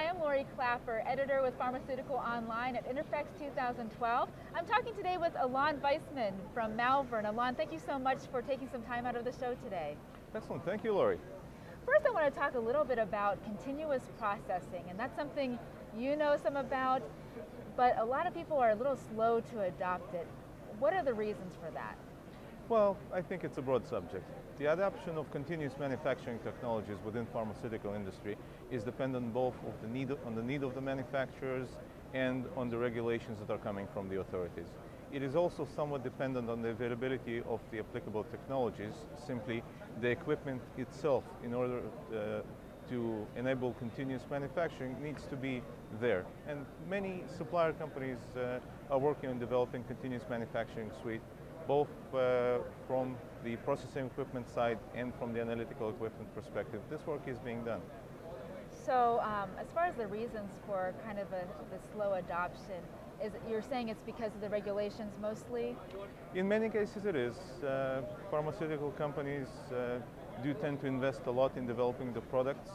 Hi, I'm Lori Clapper, editor with Pharmaceutical Online at INTERPHEX 2012. I'm talking today with Alon Vaisman from Malvern. Alon, thank you so much for taking some time out of the show today. Excellent, thank you, Lori. First, I want to talk a little bit about continuous processing, and that's something you know some about, but a lot of people are a little slow to adopt it. What are the reasons for that? Well, I think it's a broad subject. The adoption of continuous manufacturing technologies within pharmaceutical industry is dependent both on the need of the manufacturers and on the regulations that are coming from the authorities. It is also somewhat dependent on the availability of the applicable technologies. Simply, the equipment itself, in order to enable continuous manufacturing, needs to be there. And many supplier companies are working on developing continuous manufacturing suite, both from the processing equipment side and from the analytical equipment perspective. This work is being done. So as far as the reasons for kind of the slow adoption, you're saying it's because of the regulations mostly? In many cases it is. Pharmaceutical companies do tend to invest a lot in developing the products,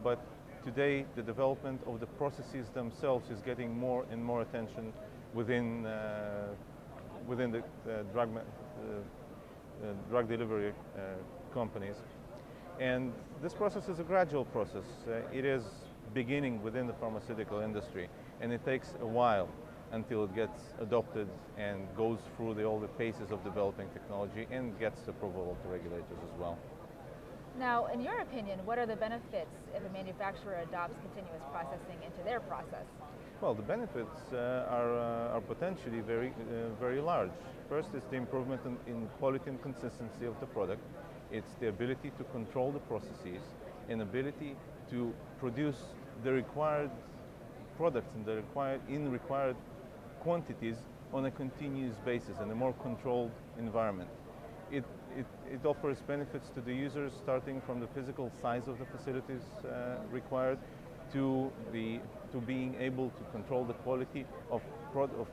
but today the development of the processes themselves is getting more and more attention within the drug delivery companies. And this process is a gradual process. It is beginning within the pharmaceutical industry, and it takes a while until it gets adopted and goes through all the paces of developing technology and gets approval of the regulators as well. Now, in your opinion, what are the benefits if a manufacturer adopts continuous processing into their process? Well, the benefits are potentially very large. First is the improvement in quality and consistency of the product. It's the ability to control the processes and ability to produce the required products and the required quantities on a continuous basis in a more controlled environment. It offers benefits to the users, starting from the physical size of the facilities required to being able to control the quality of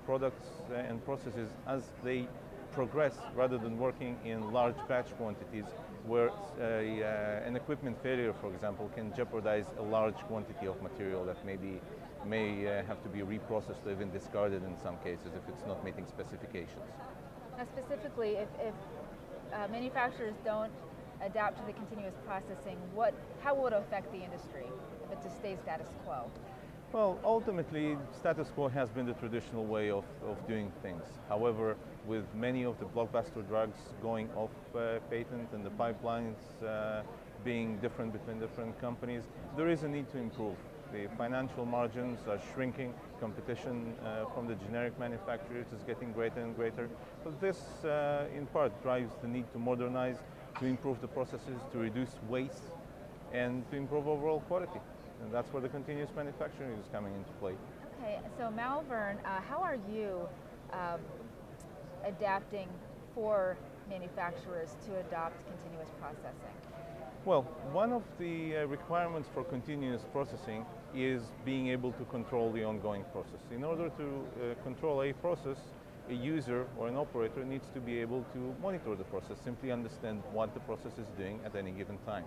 products and processes as they progress, rather than working in large batch quantities where an equipment failure, for example, can jeopardize a large quantity of material that may have to be reprocessed or even discarded in some cases if it's not meeting specifications. Now specifically, if manufacturers don't adapt to the continuous processing, how will it affect the industry if it just stays status quo? Well, ultimately, status quo has been the traditional way of doing things. However, with many of the blockbuster drugs going off patent and the pipelines being different between different companies, there is a need to improve. The financial margins are shrinking, competition from the generic manufacturers is getting greater and greater. But this, in part, drives the need to modernize, to improve the processes, to reduce waste, and to improve overall quality. And that's where the continuous manufacturing is coming into play. Okay, so Malvern, how are you adapting for manufacturers to adopt continuous processing? Well, one of the requirements for continuous processing is being able to control the ongoing process. In order to control a process, a user or an operator needs to be able to monitor the process, simply understand what the process is doing at any given time.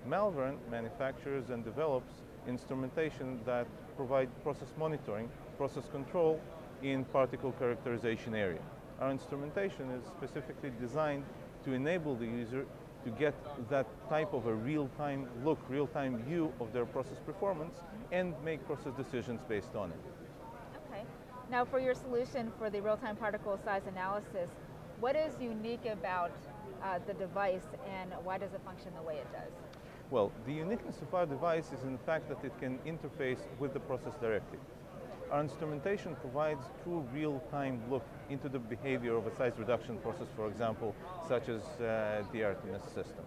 Malvern manufactures and develops instrumentation that provide process monitoring, process control in particle characterization area. Our instrumentation is specifically designed to enable the user to get that type of a real-time look, real-time view of their process performance and make process decisions based on it. Okay. Now for your solution for the real-time particle size analysis, what is unique about the device and why does it function the way it does? Well, the uniqueness of our device is in the fact that it can interface with the process directly. Our instrumentation provides true real-time look into the behavior of a size reduction process, for example, such as the RTMS system.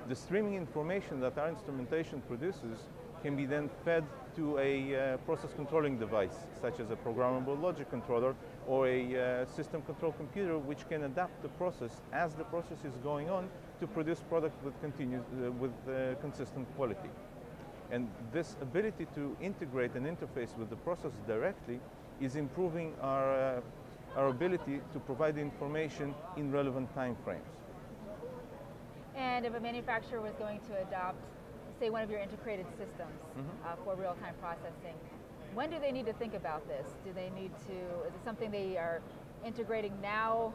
The streaming information that our instrumentation produces can be then fed to a process controlling device, such as a programmable logic controller or a system control computer, which can adapt the process as the process is going on to produce product with consistent quality. And this ability to integrate and interface with the process directly is improving our ability to provide information in relevant time frames. And if a manufacturer was going to adopt say, one of your integrated systems for real-time processing, when do they need to think about this? Do they need to, is it something they are integrating now?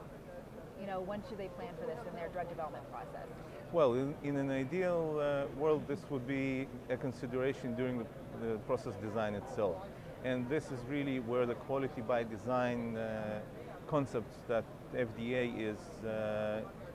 You know, when should they plan for this in their drug development process? Well, in an ideal world, this would be a consideration during the process design itself. And this is really where the quality by design concepts that FDA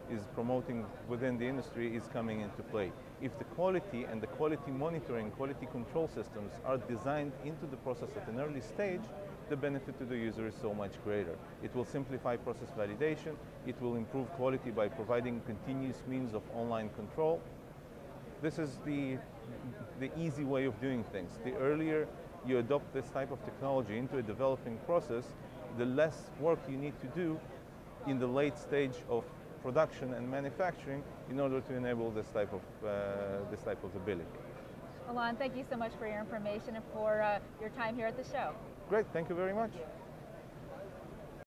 is promoting within the industry is coming into play. If the quality and the quality monitoring, quality control systems are designed into the process at an early stage, the benefit to the user is so much greater. It will simplify process validation, it will improve quality by providing continuous means of online control. This is the easy way of doing things. The earlier you adopt this type of technology into a developing process, the less work you need to do in the late stage of production and manufacturing in order to enable this type of ability. Alon, thank you so much for your information and for your time here at the show. Great, thank you very much.